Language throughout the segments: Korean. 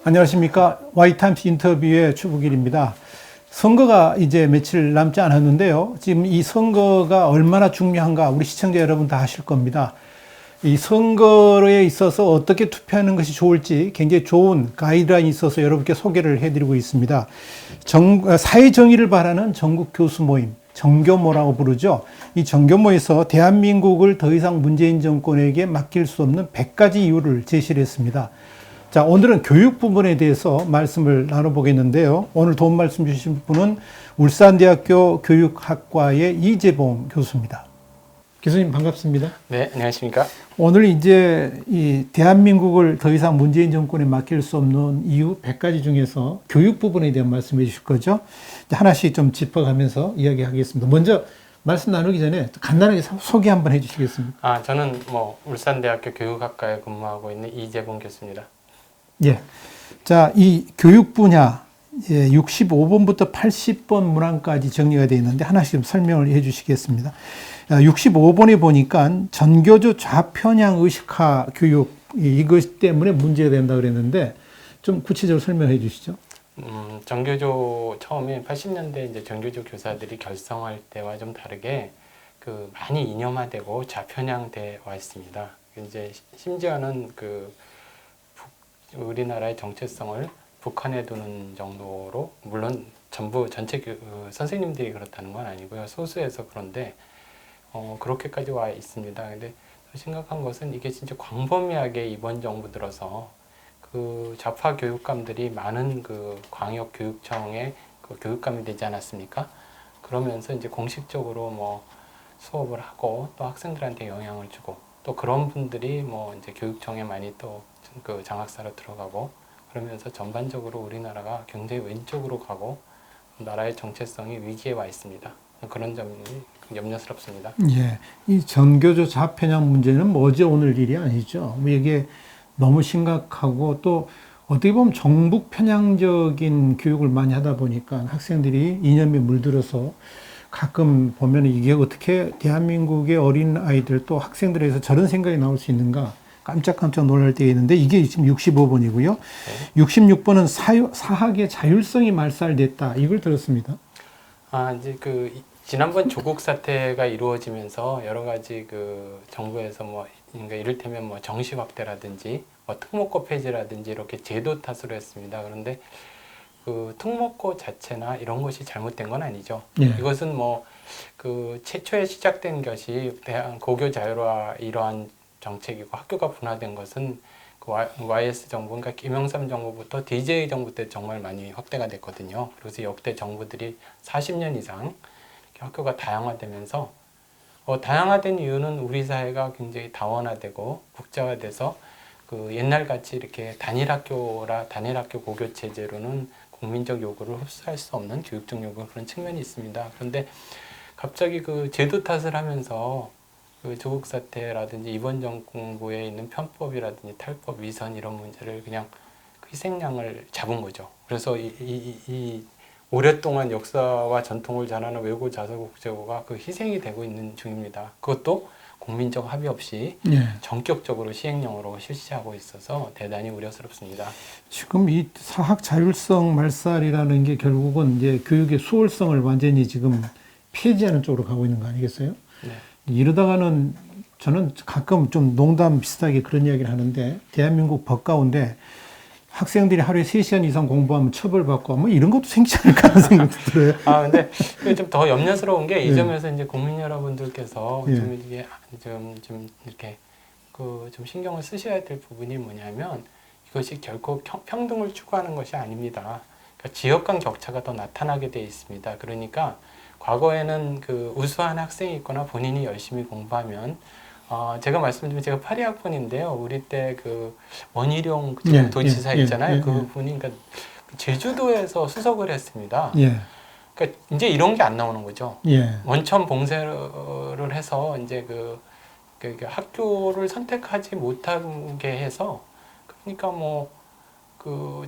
안녕하십니까. 와이타임스 인터뷰의 추부길입니다. 선거가 이제 며칠 남지 않았는데요. 지금 이 선거가 얼마나 중요한가 우리 시청자 여러분 다 아실 겁니다. 이 선거에 있어서 어떻게 투표하는 것이 좋을지 굉장히 좋은 가이드라인이 있어서 여러분께 소개를 해드리고 있습니다. 사회 정의를 바라는 전국 교수 모임, 정교모라고 부르죠. 이 정교모에서 대한민국을 더 이상 문재인 정권에게 맡길 수 없는 100가지 이유를 제시를 했습니다. 자, 오늘은 교육 부분에 대해서 말씀을 나눠보겠는데요. 오늘 도움 말씀 주신 분은 울산대학교 교육학과의 이재봉 교수입니다. 교수님 반갑습니다. 네, 안녕하십니까. 오늘 이제 이 대한민국을 더 이상 문재인 정권에 맡길 수 없는 이유 100가지 중에서 교육 부분에 대한 말씀해 주실 거죠. 하나씩 좀 짚어가면서 이야기하겠습니다. 먼저 말씀 나누기 전에 간단하게 소개 한번 해 주시겠습니까? 저는 울산대학교 교육학과에 근무하고 있는 이재봉 교수입니다. 예. 자, 이 교육 분야 65번부터 80번 문항까지 정리가 되어 있는데 하나씩 좀 설명을 해 주시겠습니다. 65번에 보니까 전교조 좌편향 의식화 교육 이것 때문에 문제가 된다 그랬는데 좀 구체적으로 설명해 주시죠. 전교조 처음에 80년대 이제 전교조 교사들이 결성할 때와 좀 다르게 많이 이념화되고 좌편향돼 와 있습니다. 이제 심지어는 우리나라의 정체성을 북한에 두는 정도로, 물론 전부 전체 선생님들이 그렇다는 건 아니고요. 소수에서 그런데 그렇게까지 와 있습니다. 근데 더 심각한 것은 이게 진짜 광범위하게 이번 정부 들어서 좌파 교육감들이 많은 광역 교육청의 교육감이 되지 않았습니까? 그러면서 이제 공식적으로 수업을 하고 또 학생들한테 영향을 주고 또 그런 분들이 이제 교육청에 많이 또 장학사로 들어가고 그러면서 전반적으로 우리나라가 굉장히 왼쪽으로 가고 나라의 정체성이 위기에 와 있습니다. 그런 점이 염려스럽습니다. 예, 이 전교조 좌편향 문제는 어제 오늘 일이 아니죠. 이게 너무 심각하고 또 어떻게 보면 정북 편향적인 교육을 많이 하다 보니까 학생들이 이념에 물들어서 가끔 보면 이게 어떻게 대한민국의 어린 아이들 또 학생들에서 저런 생각이 나올 수 있는가 깜짝깜짝 놀랄 때가 있는데 이게 지금 65번이고요. 네. 66번은 사학의 자율성이 말살됐다. 이걸 들었습니다. 이제 지난번 조국 사태가 이루어지면서 여러 가지 정부에서 그러니까 이를테면 정시 확대라든지 특목고 폐지라든지 이렇게 제도 탓으로 했습니다. 그런데 특목고 자체나 이런 것이 잘못된 건 아니죠. 예. 이것은 최초에 시작된 것이 고교 자율화 이러한 정책이고 학교가 분화된 것은 YS 정부, 그러니까 김영삼 정부부터 DJ 정부 때 정말 많이 확대가 됐거든요. 그래서 역대 정부들이 40년 이상 학교가 다양화되면서 다양화된 이유는 우리 사회가 굉장히 다원화되고 국제화돼서 옛날같이 이렇게 단일학교 고교 체제로는 국민적 요구를 흡수할 수 없는 교육적 요구 그런 측면이 있습니다. 그런데 갑자기 제도 탓을 하면서 조국 사태라든지 이번 정부에 있는 편법이라든지 탈법, 위선 이런 문제를 그냥 희생양을 잡은 거죠. 그래서 이 오랫동안 역사와 전통을 잘하는 외고 자사고 국제고가 희생이 되고 있는 중입니다. 그것도 국민적 합의 없이 전격적으로 시행령으로 실시하고 있어서 대단히 우려스럽습니다. 지금 이 사학 자율성 말살이라는 게 결국은 이제 교육의 수월성을 완전히 지금 폐지하는 쪽으로 가고 있는 거 아니겠어요? 네. 이러다가는 저는 가끔 좀 농담 비슷하게 그런 이야기를 하는데 대한민국 법 가운데 학생들이 하루에 3시간 이상 공부하면 처벌받고 이런 것도 생기지 않을까 하는 생각도 들어요. 근데 좀 더 염려스러운 게 이 점에서 이제 국민 여러분들께서 좀 이게 좀 이렇게 좀 신경을 쓰셔야 될 부분이 뭐냐면 이것이 결코 평등을 추구하는 것이 아닙니다. 그러니까 지역 간 격차가 더 나타나게 돼 있습니다. 그러니까 과거에는 우수한 학생이 있거나 본인이 열심히 공부하면 제가 말씀드리면 제가 82학번인데요. 우리 때 원희룡 도지사 있잖아요. 그분이 그러니까 제주도에서 수석을 했습니다. 그러니까 이제 이런 게 안 나오는 거죠. 원천 봉쇄를 해서 이제 학교를 선택하지 못하게 해서 그러니까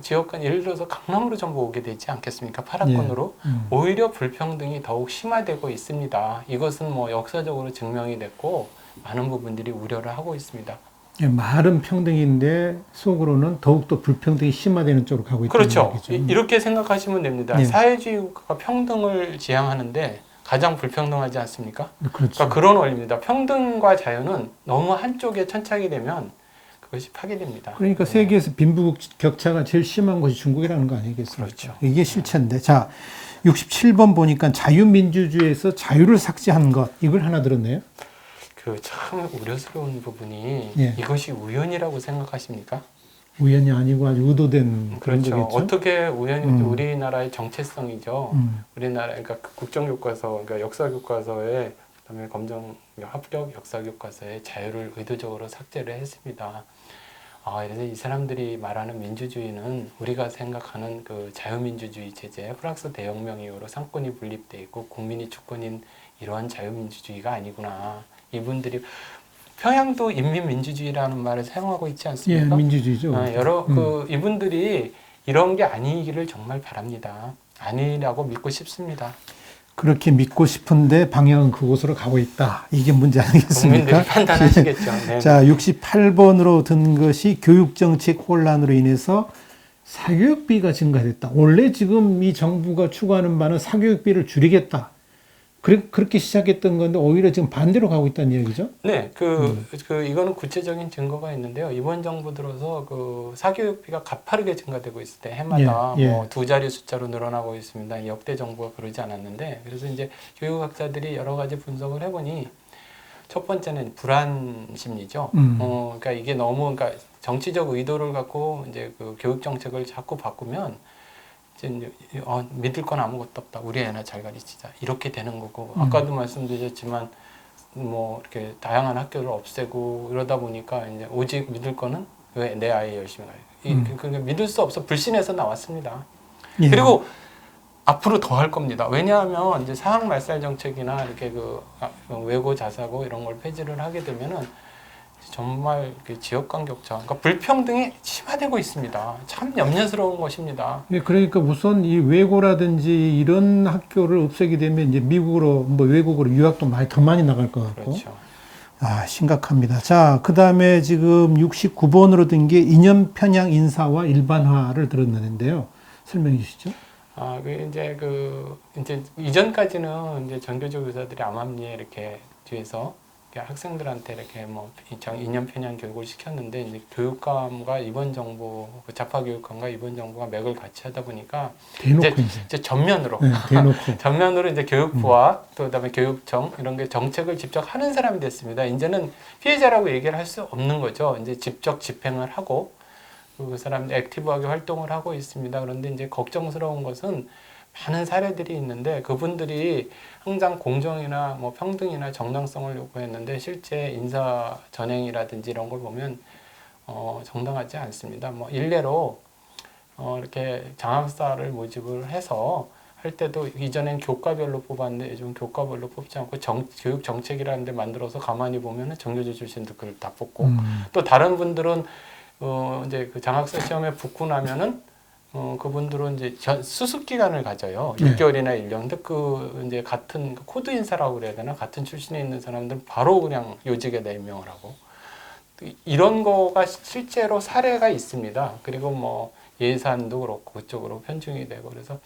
지역 간 예를 들어서 강남으로 전부 오게 되지 않겠습니까? 파라건으로 오히려 불평등이 더욱 심화되고 있습니다. 이것은 역사적으로 증명이 됐고 많은 부분들이 우려를 하고 있습니다. 예, 말은 평등인데 속으로는 더욱더 불평등이 심화되는 쪽으로 가고 있다는 그렇죠. 얘기죠. 이렇게 생각하시면 됩니다. 예. 사회주의 국가가 평등을 지향하는데 가장 불평등하지 않습니까? 그렇죠. 그러니까 그런 원리입니다. 평등과 자유는 너무 한쪽에 천착이 되면 그것이 파괴됩니다. 그러니까 네. 세계에서 빈부격차가 제일 심한 곳이 중국이라는 거 아니겠습니까? 그렇죠. 이게 실체인데. 자, 67번 보니까 자유민주주의에서 자유를 삭제한 것, 이걸 하나 들었네요. 그 참 우려스러운 부분이 예. 이것이 우연이라고 생각하십니까? 우연이 아니고 아주 의도된 그런 그렇죠. 거겠죠. 어떻게 우연히 우리나라의 정체성이죠. 음. 우리나라 그러니까 국정교과서, 그러니까 역사교과서에 그다음에 검정 합격 역사교과서에 자유를 의도적으로 삭제를 했습니다. 그래서 이 사람들이 말하는 민주주의는 우리가 생각하는 그 자유민주주의 체제, 프랑스 대혁명 이후로 상권이 분립돼 있고 국민이 주권인 이러한 자유민주주의가 아니구나. 이분들이 평양도 인민민주주의라는 말을 사용하고 있지 예, 않습니까? 민주주의죠. 이분들이 이런 게 아니기를 정말 바랍니다. 아니라고 믿고 싶습니다. 그렇게 믿고 싶은데 방향은 그곳으로 가고 있다. 이게 문제 아니겠습니까? 국민들이 판단하시겠죠. 네. 자, 68번으로 든 것이 교육정책 혼란으로 인해서 사교육비가 증가됐다. 원래 지금 이 정부가 추구하는 바는 사교육비를 줄이겠다. 그렇게 시작했던 건데 오히려 지금 반대로 가고 있다는 얘기죠? 네, 이거는 구체적인 증거가 있는데요. 이번 정부 들어서 그 사교육비가 가파르게 증가되고 있을 때 해마다 예, 예. 뭐 두 자리 숫자로 늘어나고 있습니다. 역대 정부가 그러지 않았는데, 그래서 이제 교육학자들이 여러 가지 분석을 해보니 첫 번째는 불안 심리죠. 그러니까 이게 너무 그러니까 정치적 의도를 갖고 이제 그 교육 정책을 자꾸 바꾸면 이제 믿을 건 아무것도 없다. 우리 애나 잘 가르치자. 이렇게 되는 거고 아까도 말씀드렸지만 뭐 이렇게 다양한 학교를 없애고 이러다 보니까 이제 오직 믿을 거는 왜 내 아이 열심히 가르쳐. 그러니까 믿을 수 없어 불신에서 나왔습니다. 예. 그리고 앞으로 더 할 겁니다. 왜냐하면 이제 사학 말살 정책이나 이렇게 외고 자사고 이런 걸 폐지를 하게 되면은 정말 지역 간 격차, 그러니까 불평등이 심화되고 있습니다. 참 염려스러운 것입니다. 예, 그러니까 우선 이 외고라든지 이런 학교를 없애게 되면 이제 미국으로 뭐 외국으로 유학도 더 많이 나갈 것 같고. 그렇죠. 심각합니다. 자, 그 다음에 지금 69번으로 든 게 이념 편향 인사와 일반화를 들었는데요. 설명해 주시죠. 이제 이전까지는 이제 전교조 교사들이 암암리에 이렇게 뒤에서 학생들한테 이렇게 뭐 이념 편향 교육을 시켰는데 이제 교육감과 이번 정부 자파 교육감과 이번 정부가 맥을 같이 하다 보니까 대놓고 이제 전면으로 네, 대놓고 전면으로 이제 교육부와 또 그다음에 교육청 이런 게 정책을 직접 하는 사람이 됐습니다. 이제는 피해자라고 얘기를 할 수 없는 거죠. 이제 직접 집행을 하고 그 사람들 액티브하게 활동을 하고 있습니다. 그런데 이제 걱정스러운 것은 많은 사례들이 있는데 그분들이 항상 공정이나 뭐 평등이나 정당성을 요구했는데 실제 인사 전행이라든지 이런 걸 보면 정당하지 않습니다. 뭐 일례로 이렇게 장학사를 모집을 해서 할 때도 이전엔 교과별로 뽑았는데 요즘 교과별로 뽑지 않고 교육 정책이라는 데 만들어서 가만히 보면은 정교조 출신들 그걸 다 뽑고 또 다른 분들은 이제 그 장학사 시험에 붙고 나면은 그분들은 이제 수습 기간을 가져요. 네. 6개월이나 1년. 근데 이제 같은 코드 인사라고 그래야 되나? 같은 출신에 있는 사람들은 바로 그냥 요직에다 임명을 하고. 이런 거가 실제로 사례가 있습니다. 그리고 뭐 예산도 그렇고 그쪽으로 편중이 되고 그래서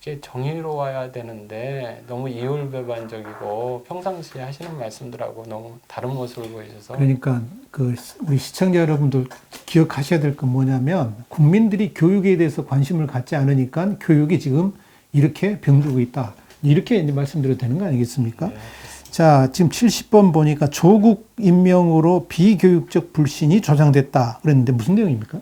이게 정의로워야 되는데 너무 이율배반적이고 평상시에 하시는 말씀들하고 너무 다른 모습을 보이셔서 그러니까 우리 시청자 여러분들 기억하셔야 될 건 뭐냐면 국민들이 교육에 대해서 관심을 갖지 않으니까 교육이 지금 이렇게 병들고 있다. 이렇게 이제 말씀드려도 되는 거 아니겠습니까? 네. 자, 지금 70번 보니까 조국 임명으로 비교육적 불신이 조장됐다. 그랬는데 무슨 내용입니까?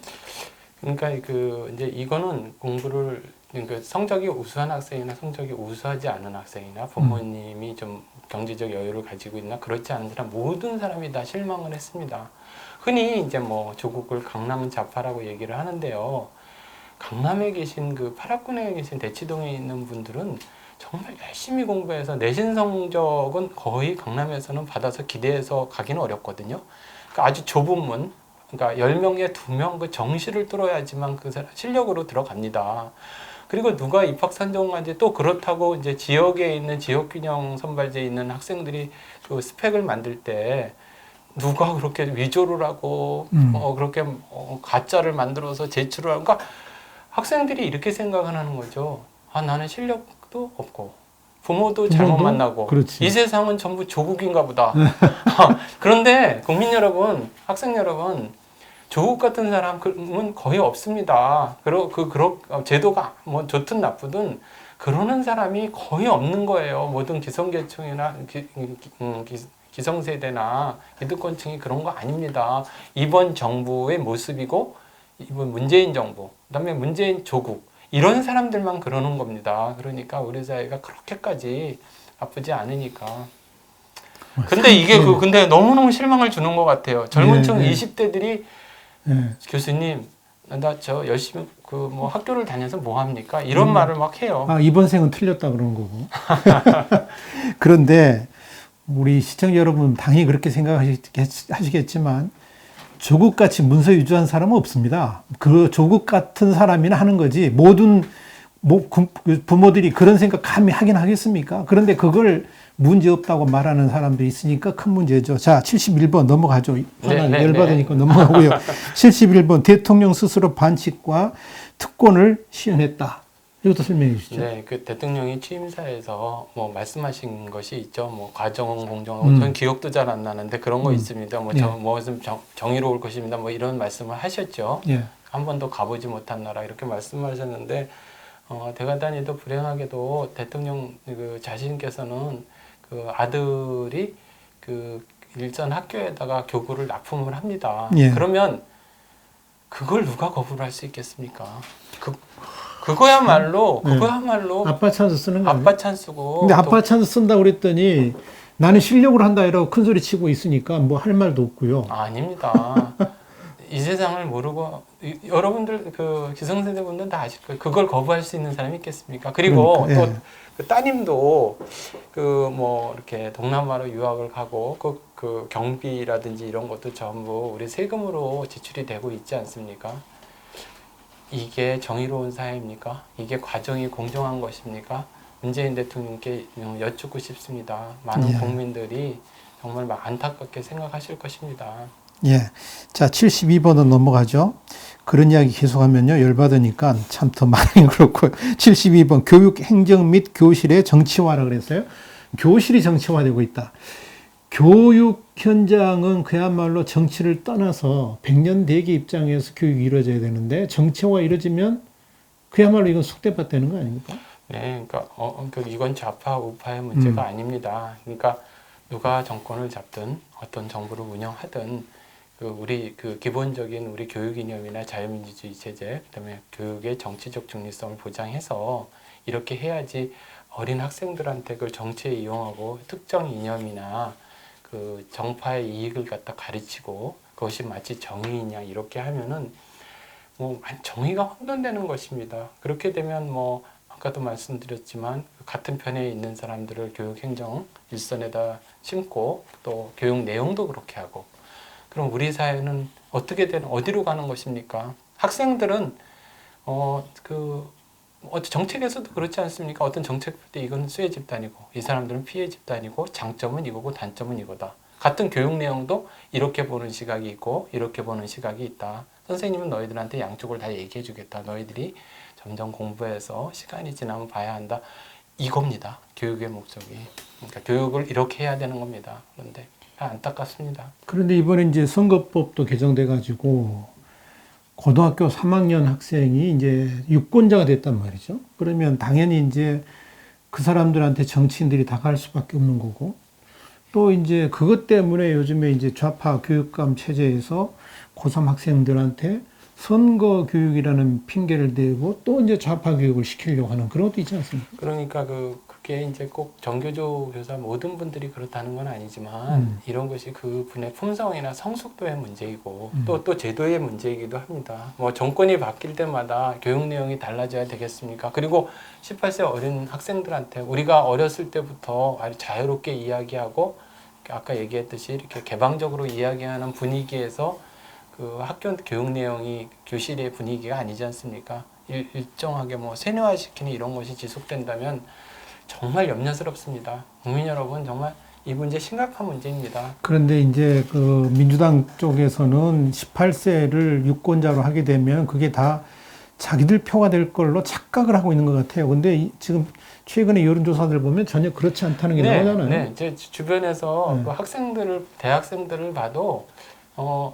그러니까 이제 이거는 공부를 그러니까 성적이 우수한 학생이나 성적이 우수하지 않은 학생이나 부모님이 좀 경제적 여유를 가지고 있나 그렇지 않은 사람 모든 사람이 다 실망을 했습니다. 흔히 이제 뭐 조국을 강남 좌파라고 얘기를 하는데요. 강남에 계신 그 파락군에 계신 대치동에 있는 분들은 정말 열심히 공부해서 내신 성적은 거의 강남에서는 받아서 기대해서 가기는 어렵거든요. 그러니까 아주 좁은 문, 그러니까 10명에 2명 그 정시를 뚫어야지만 그 사람 실력으로 들어갑니다. 그리고 누가 입학 선정하지 또 그렇다고 이제 지역에 있는 지역균형 선발제에 있는 학생들이 그 스펙을 만들 때 누가 그렇게 위조를 하고 그렇게 가짜를 만들어서 제출을 하고 그러니까 학생들이 이렇게 생각을 하는 거죠. 아, 나는 실력도 없고 부모도 잘못 부모도? 만나고 그렇지. 이 세상은 전부 조국인가 보다. 그런데 국민 여러분, 학생 여러분, 조국 같은 사람은 거의 없습니다. 제도가 뭐 좋든 나쁘든 그러는 사람이 거의 없는 거예요. 모든 기성계층이나 기성세대나 기득권층이 그런 거 아닙니다. 이번 정부의 모습이고 이번 문재인 정부, 그다음에 문재인 조국 이런 사람들만 그러는 겁니다. 그러니까 우리 사회가 그렇게까지 나쁘지 않으니까. 근데 이게 근데 너무너무 실망을 주는 것 같아요. 젊은 층 20대들이 교수님, 나 저 열심히 뭐 학교를 다녀서 뭐 합니까? 이런 말을 막 해요. 아, 이번 생은 틀렸다 그런 거고. 그런데 우리 시청자 여러분 당연히 그렇게 생각하시겠지만 조국같이 문서 위조한 사람은 없습니다. 그 조국 같은 사람이나 하는 거지 모든 부모들이 그런 생각 감히 하긴 하겠습니까? 그런데 그걸 문제없다고 말하는 사람들이 있으니까 큰 문제죠. 자, 71번 넘어가죠. 열받으니까 넘어가고요. 71번 대통령 스스로 반칙과 특권을 시연했다. 이것도 설명해 주시죠. 네, 그 대통령이 취임사에서 뭐 말씀하신 것이 있죠. 뭐 과정은 공정하고 저는 기억도 잘 안 나는데 그런 거 있습니다. 무슨 정의로울 것입니다. 뭐 이런 말씀을 하셨죠. 예. 한 번도 가보지 못한 나라 이렇게 말씀하셨는데 대가단위도 불행하게도 대통령 그 자신께서는 그 아들이 그 일선 학교에다가 교구를 납품을 합니다. 예. 그러면 그걸 누가 거부를 할 수 있겠습니까? 그거야말로 아빠 찬스 쓰는 거 아니에요? 아빠 찬스고. 근데 아빠 찬스 쓴다고 그랬더니 나는 실력으로 한다 이러고 큰 소리 치고 있으니까 뭐 할 말도 없고요. 아닙니다. 이 세상을 모르고 여러분들 그 기성세대 분들 다 아실 거예요. 그걸 거부할 수 있는 사람이 있겠습니까? 그리고 그러니까, 또 그 따님도 그 뭐 이렇게 동남아로 유학을 가고 그 경비라든지 이런 것도 전부 우리 세금으로 지출이 되고 있지 않습니까? 이게 정의로운 사회입니까? 이게 과정이 공정한 것입니까? 문재인 대통령께 여쭙고 싶습니다. 많은 국민들이 정말 안타깝게 생각하실 것입니다. 예. 자, 72번은 넘어가죠. 그런 이야기 계속하면요. 열받으니까 참 더 많이 그렇고. 72번 교육 행정 및 교실의 정치화라 그랬어요. 교실이 정치화되고 있다. 교육 현장은 그야말로 정치를 떠나서 백년 대계 입장에서 교육이 이루어져야 되는데 정치화가 이루어지면 그야말로 이건 속대밭되는 거 아닙니까? 네, 그러니까 이건 좌파 우파의 문제가 아닙니다. 그러니까 누가 정권을 잡든 어떤 정부를 운영하든 우리 기본적인 우리 교육 이념이나 자유민주주의 체제, 그다음에 교육의 정치적 중립성을 보장해서 이렇게 해야지 어린 학생들한테 그걸 정치에 이용하고 특정 이념이나 그 정파의 이익을 갖다 가르치고 그것이 마치 정의이냐 이렇게 하면은 뭐 정의가 혼돈되는 것입니다. 그렇게 되면 뭐 아까도 말씀드렸지만 같은 편에 있는 사람들을 교육행정 일선에다 심고 또 교육 내용도 그렇게 하고 그럼 우리 사회는 어디로 가는 것입니까? 학생들은 정책에서도 그렇지 않습니까? 어떤 정책 볼 때 이건 수혜 집단이고 이 사람들은 피해 집단이고 장점은 이거고 단점은 이거다. 같은 교육 내용도 이렇게 보는 시각이 있고 이렇게 보는 시각이 있다. 선생님은 너희들한테 양쪽을 다 얘기해 주겠다. 너희들이 점점 공부해서 시간이 지나면 봐야 한다. 이겁니다. 교육의 목적이. 그러니까 교육을 이렇게 해야 되는 겁니다. 그런데 안타깝습니다. 그런데 이번에 이제 선거법도 개정돼 가지고 고등학교 3학년 학생이 이제 유권자가 됐단 말이죠. 그러면 당연히 이제 그 사람들한테 정치인들이 다가갈 수밖에 없는 거고 또 이제 그것 때문에 요즘에 이제 좌파 교육감 체제에서 고3 학생들한테 선거 교육이라는 핑계를 대고 또 이제 좌파 교육을 시키려고 하는 그런 것도 있지 않습니까? 그러니까 그게 이제 꼭 정교조 교사 모든 분들이 그렇다는 건 아니지만 이런 것이 그분의 품성이나 성숙도의 문제이고 또 제도의 문제이기도 합니다. 뭐 정권이 바뀔 때마다 교육 내용이 달라져야 되겠습니까? 그리고 18세 어린 학생들한테 우리가 어렸을 때부터 아주 자유롭게 이야기하고 아까 얘기했듯이 이렇게 개방적으로 이야기하는 분위기에서 그 학교 교육 내용이 교실의 분위기가 아니지 않습니까? 일정하게 뭐 세뇌화시키는 이런 것이 지속된다면 정말 염려스럽습니다. 국민 여러분 정말 이 문제 심각한 문제입니다. 그런데 이제 그 민주당 쪽에서는 18세를 유권자로 하게 되면 그게 다 자기들 표가 될 걸로 착각을 하고 있는 것 같아요. 근데 지금 최근에 여론조사들 보면 전혀 그렇지 않다는 게 나오잖아요. 네, 제 주변에서 네. 그 학생들을, 대학생들을 봐도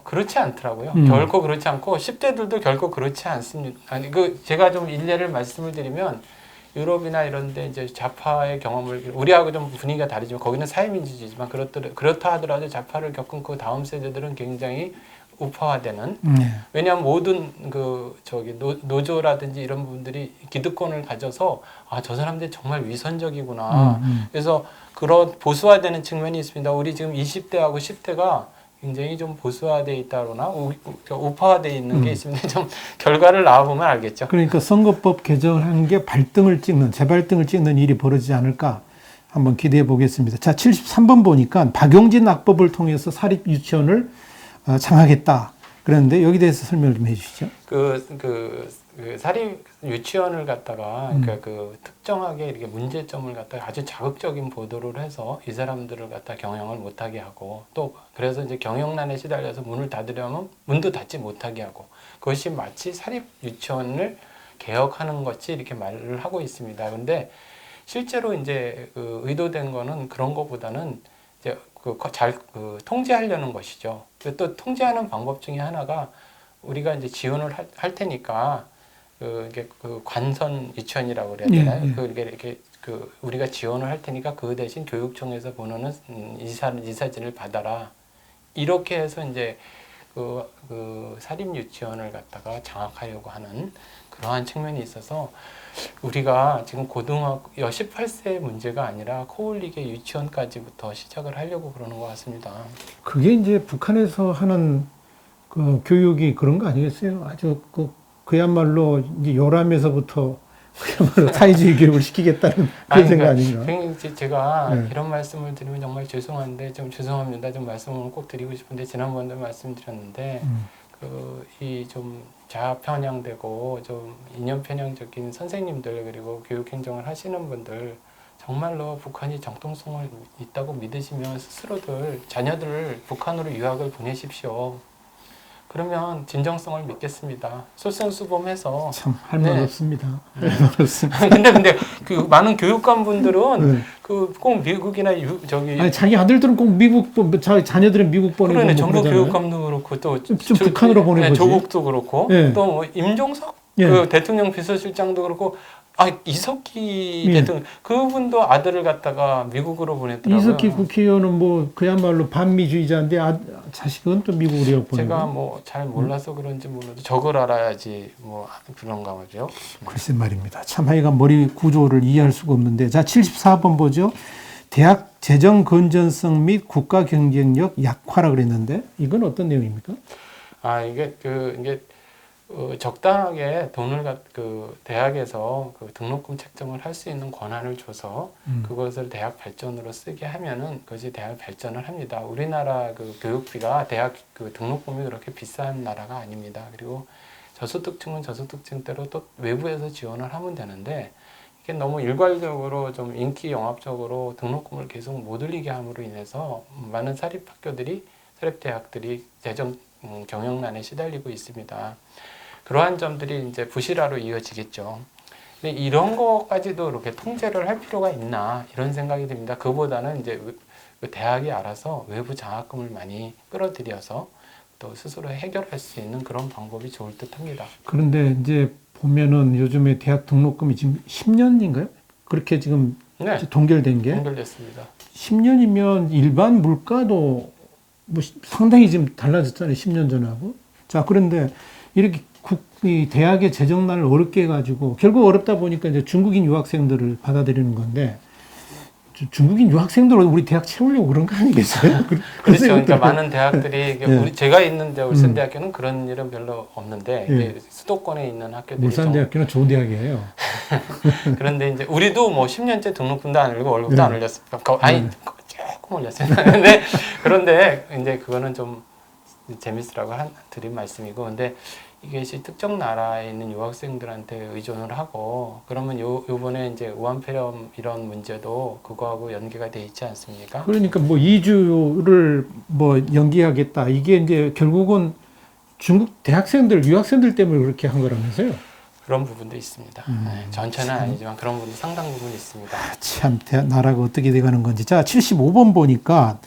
그렇지 않더라고요. 음. 결코 그렇지 않고 10대들도 결코 그렇지 않습니다. 아니 제가 좀 일례를 말씀을 드리면 유럽이나 이런 데 이제 좌파의 경험을, 우리하고 좀 분위기가 다르지만 거기는 사회민주주의지만 그렇다 하더라도 좌파를 겪은 그 다음 세대들은 굉장히 우파화되는, 왜냐하면 모든 노조라든지 이런 분들이 기득권을 가져서 저 사람들 정말 위선적이구나. 그래서 그런 보수화되는 측면이 있습니다. 우리 지금 20대하고 10대가 굉장히 좀 보수화되어 있다거나 우파화되어 있는 게 있습니다. 좀 결과를 나와보면 알겠죠. 그러니까 선거법 개정한 게 재발등을 찍는 일이 벌어지지 않을까 한번 기대해 보겠습니다. 자, 73번 보니까 박용진 악법을 통해서 사립 유치원을 장악했다. 그런데 여기 대해서 설명을 좀 해주시죠. 그 사립 유치원을 갖다가 그러니까 그 특정하게 이렇게 문제점을 갖다가 아주 자극적인 보도를 해서 이 사람들을 갖다 경영을 못하게 하고, 또 그래서 이제 경영난에 시달려서 문을 닫으려면 문도 닫지 못하게 하고, 그것이 마치 사립 유치원을 개혁하는 것이 이렇게 말을 하고 있습니다. 그런데 실제로 이제 그 의도된 거는 그런 것보다는 이제 통제하려는 것이죠. 또 통제하는 방법 중에 하나가 우리가 이제 지원을 할 테니까 이게 관선 유치원이라고 그래야 되나요? 이렇게 우리가 지원을 할 테니까 그 대신 교육청에서 보내는 이사진을 받아라. 이렇게 해서 이제 사립 유치원을 갖다가 장악하려고 하는 그러한 측면이 있어서 우리가 지금 18세 문제가 아니라 코올릭의 유치원까지부터 시작을 하려고 그러는 것 같습니다. 그게 이제 북한에서 하는 그 교육이 그런 거 아니겠어요? 아주 그야말로 이제 요람에서부터 그야말로 사회주의 교육을 시키겠다는 그런 생각 아닌가? 제가 이런 말씀을 드리면 정말 죄송한데, 좀 죄송합니다. 좀 말씀을 꼭 드리고 싶은데, 지난번에도 말씀드렸는데, 이 좀 좌편향되고 좀 이념 편향적인 선생님들, 그리고 교육행정을 하시는 분들, 정말로 북한이 정통성을 있다고 믿으시면 스스로들 자녀들을 북한으로 유학을 보내십시오. 그러면 진정성을 믿겠습니다. 솔선수범해서. 참 할 말 없습니다. 할 말 없습니다. 근데 그 많은 교육관분들은 꼭 미국이나 아니 자기 아들들은 꼭 미국 자녀들은 미국 보내고 그러네. 뭐 전국 그러잖아요. 교육감도 그렇고 또 좀 북한으로 보내보지. 조국도 그렇고 또 뭐 임종석 그 대통령 비서실장도 그렇고 이석기 대통령 그분도 아들을 갖다가 미국으로 보냈더라고요. 이석기 국회의원은 뭐 그야말로 반미주의자인데 자식은 또 미국으로 유학 보내고. 제가 뭐 잘 몰라서 그런지 몰라도 저걸 알아야지 뭐 그런가 보죠. 글쎄 말입니다. 참 하여간 머리 구조를 이해할 수가 없는데. 자, 74번 보죠. 대학 재정 건전성 및 국가 경쟁력 약화라 그랬는데 이건 어떤 내용입니까? 이게 적당하게 돈을 대학에서 등록금 책정을 할 수 있는 권한을 줘서 그것을 대학 발전으로 쓰게 하면은 그것이 대학 발전을 합니다. 우리나라 교육비가 대학 등록금이 그렇게 비싼 나라가 아닙니다. 그리고 저소득층은 저소득층대로 또 외부에서 지원을 하면 되는데, 이게 너무 일괄적으로 좀 인기 영합적으로 등록금을 계속 못 올리게 함으로 인해서 많은 사립대학들이 재정 경영난에 시달리고 있습니다. 그러한 점들이 이제 부실화로 이어지겠죠. 근데 이런 것까지도 이렇게 통제를 할 필요가 있나 이런 생각이 듭니다. 그보다는 이제 대학이 알아서 외부 장학금을 많이 끌어들여서 또 스스로 해결할 수 있는 그런 방법이 좋을 듯합니다. 그런데 이제 보면은 요즘에 대학 등록금이 지금 10년인가요? 그렇게 지금 동결된 게? 동결됐습니다. 10년이면 일반 물가도 뭐 상당히 지금 달라졌잖아요. 10년 전하고. 자, 그런데 이렇게 이 대학의 재정난을 어렵게 해가지고 결국 어렵다 보니까 이제 중국인 유학생들을 받아들이는 건데, 중국인 유학생들을 우리 대학 채우려고 그런 거 아니겠어요? 그렇죠. 그러니까 많은 대학들이 제가 있는 울산대학교는 그런 일은 별로 없는데 이제 수도권에 있는 학교들이 울산대학교는 좋은 대학이에요. 그런데 이제 우리도 뭐 10년째 등록금도 안 올리고 월급도 안 올렸습니다. 조금 올렸습니다. 그런데 이제 그거는 좀 재밌으라고 드린 말씀이고, 근데 이것이 특정 나라에 있는 유학생들한테 의존을 하고 그러면 요번에 이제 우한폐렴 이런 문제도 그거하고 연계가 돼 있지 않습니까? 그러니까 뭐 이주를 뭐 연기하겠다. 이게 이제 결국은 중국 대학생들, 유학생들 때문에 그렇게 한 거라면서요? 그런 부분도 있습니다. 네, 전체는 아니지만 그런 부분 상당 부분 있습니다. 참 나라가 어떻게 돼가는 건지. 자, 75번 보니까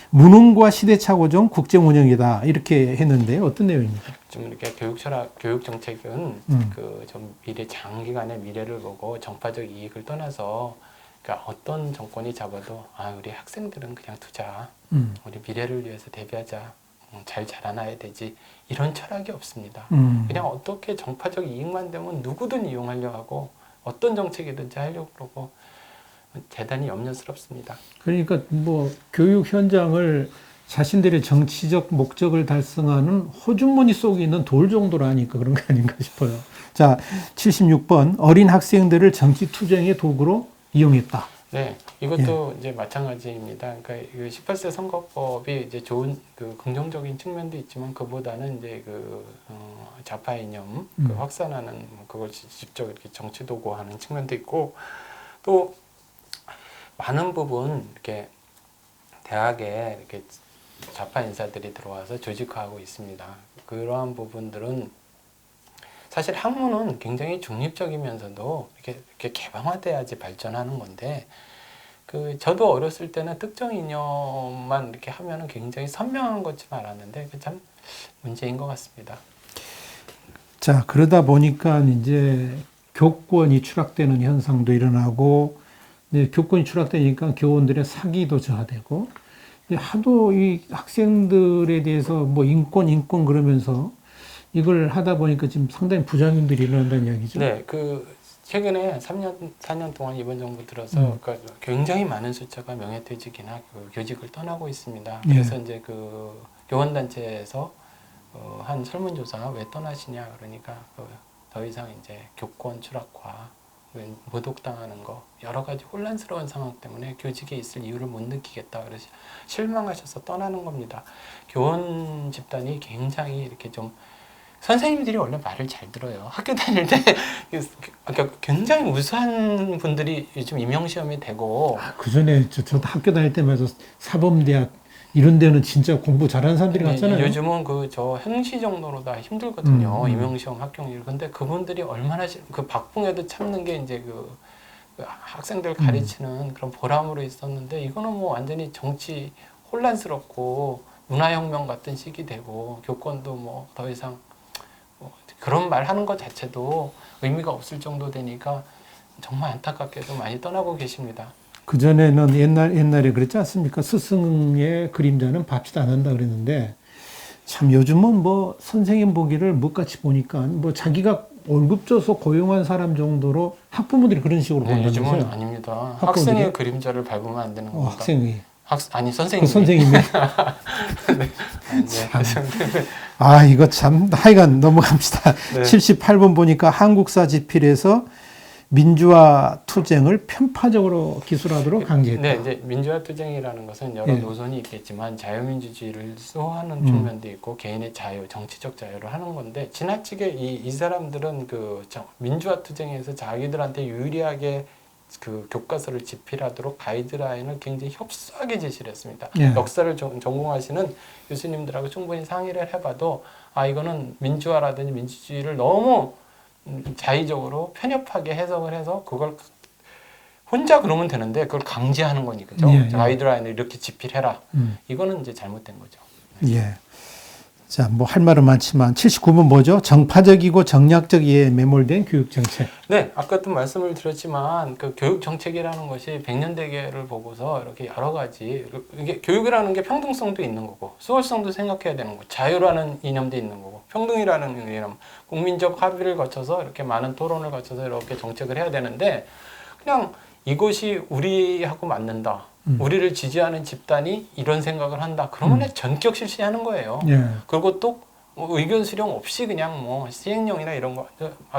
무능과 시대착오적 국정 운영이다 이렇게 했는데 어떤 내용입니까? 좀 이렇게 교육 철학, 교육 정책은 그 좀 미래 장기간의 미래를 보고 정파적 이익을 떠나서 그러니까 어떤 정권이 잡아도 우리 학생들은 그냥 두자, 우리 미래를 위해서 대비하자, 잘 자라나야 되지 이런 철학이 없습니다. 그냥 어떻게 정파적 이익만 되면 누구든 이용하려 하고 어떤 정책이든지 하려고 그러고 대단히 염려스럽습니다. 그러니까 뭐 교육 현장을 자신들의 정치적 목적을 달성하는 호주머니 속에 있는 돌 정도로 하니까 그런 거 아닌가 싶어요. 자, 76번 어린 학생들을 정치 투쟁의 도구로 이용했다. 네, 이것도 이제 마찬가지입니다. 그러니까 이 18세 선거법이 이제 좋은 그 긍정적인 측면도 있지만 그보다는 이제 그 좌파 이념 그 확산하는 그걸 직접 이렇게 정치 도구화하는 측면도 있고 또 많은 부분 이렇게 대학에 이렇게 좌파 인사들이 들어와서 조직화하고 있습니다. 그러한 부분들은 사실 학문은 굉장히 중립적이면서도 이렇게 개방화돼야지 발전하는 건데 저도 어렸을 때는 특정 이념만 이렇게 하면은 굉장히 선명한 것처럼 알았는데 그 참 문제인 것 같습니다. 자, 그러다 보니까 이제 교권이 추락되는 현상도 일어나고 이제 교권이 추락되니까 교원들의 사기도 저하되고 하도 이 학생들에 대해서 뭐 인권 그러면서 이걸 하다 보니까 지금 상당히 부작용들이 일어난다는 이야기죠. 네, 최근에 3년, 4년 동안 이번 정부 들어서 그러니까 굉장히 많은 숫자가 명예퇴직이나 교직을 떠나고 있습니다. 그래서 이제 교원단체에서 한 설문조사 왜 떠나시냐 그러니까 더 이상 이제 교권 추락화, 모독당하는 거 여러 가지 혼란스러운 상황 때문에 교직에 있을 이유를 못 느끼겠다 그래서 실망하셔서 떠나는 겁니다. 교원 집단이 굉장히 이렇게 좀 선생님들이 원래 말을 잘 들어요. 학교 다닐 때 그러니까 굉장히 우수한 분들이 요즘 임용시험이 되고 그 전에 저도 학교 다닐 때마다 사범대학 이런 데는 진짜 공부 잘하는 사람들이 갔잖아요. 요즘은 저 행시 정도로 다 힘들거든요. 임용시험 합격률. 근데 그분들이 얼마나 그 박봉에도 참는 게 이제 그 학생들 가르치는 그런 보람으로 있었는데 이거는 뭐 완전히 정치 혼란스럽고 문화혁명 같은 식이 되고 교권도 뭐 더 이상 그런 말 하는 것 자체도 의미가 없을 정도 되니까 정말 안타깝게도 많이 떠나고 계십니다. 그전에는 옛날에 그랬지 않습니까? 스승의 그림자는 밥 안 한다 그랬는데 참 요즘은 뭐 선생님 보기를 못같이 보니까 뭐 자기가 월급 줘서 고용한 사람 정도로 학부모들이 그런 식으로 본다면서요? 요즘은 아닙니다. 학생의 그림자를 밟으면 안 되는 겁니다. 학생이. 아니 선생님이. 그 선생님이. 네. 이거 참 하여간 넘어갑시다. 네. 78번 보니까 한국사 지필에서 민주화 투쟁을 편파적으로 기술하도록 강제했다. 네, 이제 민주화 투쟁이라는 것은 여러 노선이 있겠지만 자유민주주의를 수호하는 측면도 있고 개인의 자유, 정치적 자유를 하는 건데 지나치게 이 사람들은 민주화 투쟁에서 자기들한테 유리하게 교과서를 집필하도록 가이드라인을 굉장히 협소하게 제시를 했습니다. 역사를 전공하시는 교수님들하고 충분히 상의를 해봐도 이거는 민주화라든지 민주주의를 너무 자의적으로 편협하게 해석을 해서 그걸 혼자 그러면 되는데 그걸 강제하는 거니까요. 가이드라인을 이렇게 집필해라. 이거는 이제 잘못된 거죠. 예. 자, 뭐 할 말은 많지만 79번 뭐죠? 정파적이고 정략적 이해에 매몰된 교육 정책. 네, 아까도 말씀을 드렸지만 교육 정책이라는 것이 100년 대계를 보고서 이렇게 여러 가지 이게 교육이라는 게 평등성도 있는 거고 수월성도 생각해야 되는 거고 자유라는 이념도 있는 거고 평등이라는 이념, 국민적 합의를 거쳐서 이렇게 많은 토론을 거쳐서 이렇게 정책을 해야 되는데 그냥 이것이 우리하고 맞는다. 우리를 지지하는 집단이 이런 생각을 한다. 그러면 전격 실시하는 거예요. 그리고 또 의견 수렴 없이 그냥 뭐 시행령이나 이런 거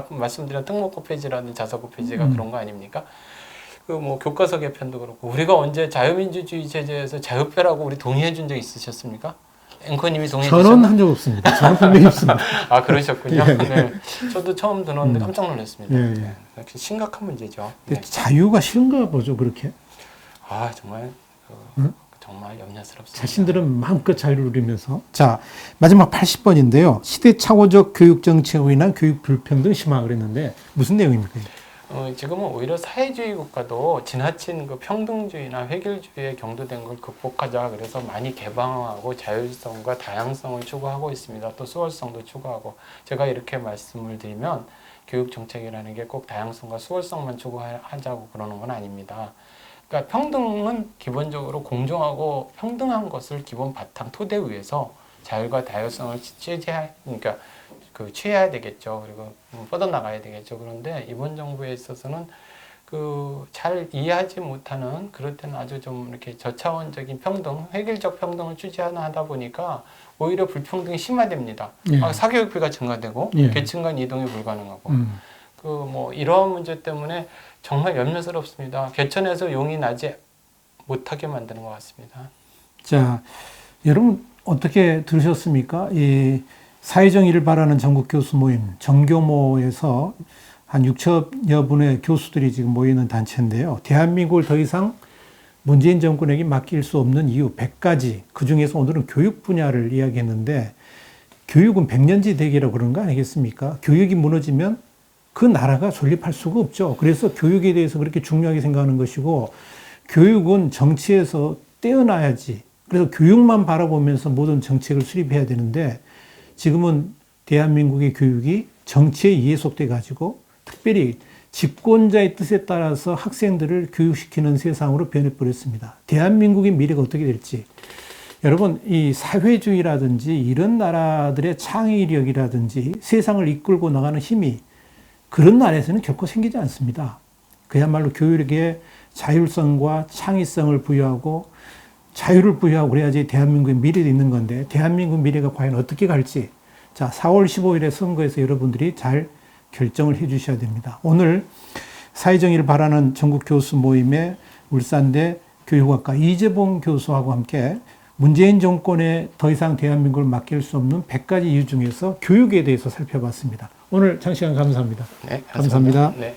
말씀드린 특목고 폐지라든지 자사고 폐지가 그런 거 아닙니까? 뭐 교과서 개편도 그렇고 우리가 언제 자유민주주의 체제에서 자유패라고 우리 동의해 준 적 있으셨습니까? 앵커님이 동의해 저는 주셨나요? 한 적 없습니다. 저는 분명히 없습니다. 아, 그러셨군요. 예, 예. 네. 저도 처음 들었는데 깜짝 놀랐습니다. 예, 예. 네. 역시 심각한 문제죠. 근데 네. 자유가 싫은가 보죠, 그렇게. 아, 정말 응? 정말 염려스럽습니다. 자신들은 마음껏 자유를 누리면서. 자, 마지막 80번인데요. 시대착오적 교육 정책으로 인한 교육 불평등 심화 그랬는데 무슨 내용입니까? 지금은 오히려 사회주의 국가도 지나친 그 평등주의나 획일주의에 경도된 걸 극복하자 그래서 많이 개방하고 자율성과 다양성을 추구하고 있습니다. 또 수월성도 추구하고 제가 이렇게 말씀을 드리면 교육 정책이라는 게 꼭 다양성과 수월성만 추구하자고 그러는 건 아닙니다. 그러니까 평등은 기본적으로 공정하고 평등한 것을 기본 바탕 토대 위에서 자율과 다양성을 그러니까 취해야 되겠죠. 그리고 뻗어나가야 되겠죠. 그런데 이번 정부에 있어서는 잘 이해하지 못하는 그럴 때는 아주 좀 이렇게 저차원적인 평등, 획일적 평등을 추진하다 보니까 오히려 불평등이 심화됩니다. 예. 사교육비가 증가되고 예. 계층 간 이동이 불가능하고 이러한 문제 때문에 정말 염려스럽습니다. 개천에서 용이 나지 못하게 만드는 것 같습니다. 자, 여러분 어떻게 들으셨습니까? 이 사회정의를 바라는 전국 교수 모임 정교모에서 한 6천여 분의 교수들이 지금 모이는 단체인데요. 대한민국을 더 이상 문재인 정권에게 맡길 수 없는 이유 100가지, 그중에서 오늘은 교육 분야를 이야기했는데 교육은 백년지 대계라고 그런 거 아니겠습니까? 교육이 무너지면 그 나라가 존립할 수가 없죠. 그래서 교육에 대해서 그렇게 중요하게 생각하는 것이고 교육은 정치에서 떼어놔야지. 그래서 교육만 바라보면서 모든 정책을 수립해야 되는데 지금은 대한민국의 교육이 정치에 이해속돼 가지고 특별히 집권자의 뜻에 따라서 학생들을 교육시키는 세상으로 변해버렸습니다. 대한민국의 미래가 어떻게 될지. 여러분, 이 사회주의라든지 이런 나라들의 창의력이라든지 세상을 이끌고 나가는 힘이 그런 나라에서는 결코 생기지 않습니다. 그야말로 교육에 자율성과 창의성을 부여하고 자유를 부여하고 그래야지 대한민국의 미래도 있는 건데 대한민국 미래가 과연 어떻게 갈지 자 4월 15일에 선거에서 여러분들이 잘 결정을 해 주셔야 됩니다. 오늘 사회정의를 바라는 전국 교수 모임의 울산대 교육학과 이재봉 교수하고 함께 문재인 정권에 더 이상 대한민국을 맡길 수 없는 100가지 이유 중에서 교육에 대해서 살펴봤습니다. 오늘 장시간 감사합니다. 네, 감사합니다. 네.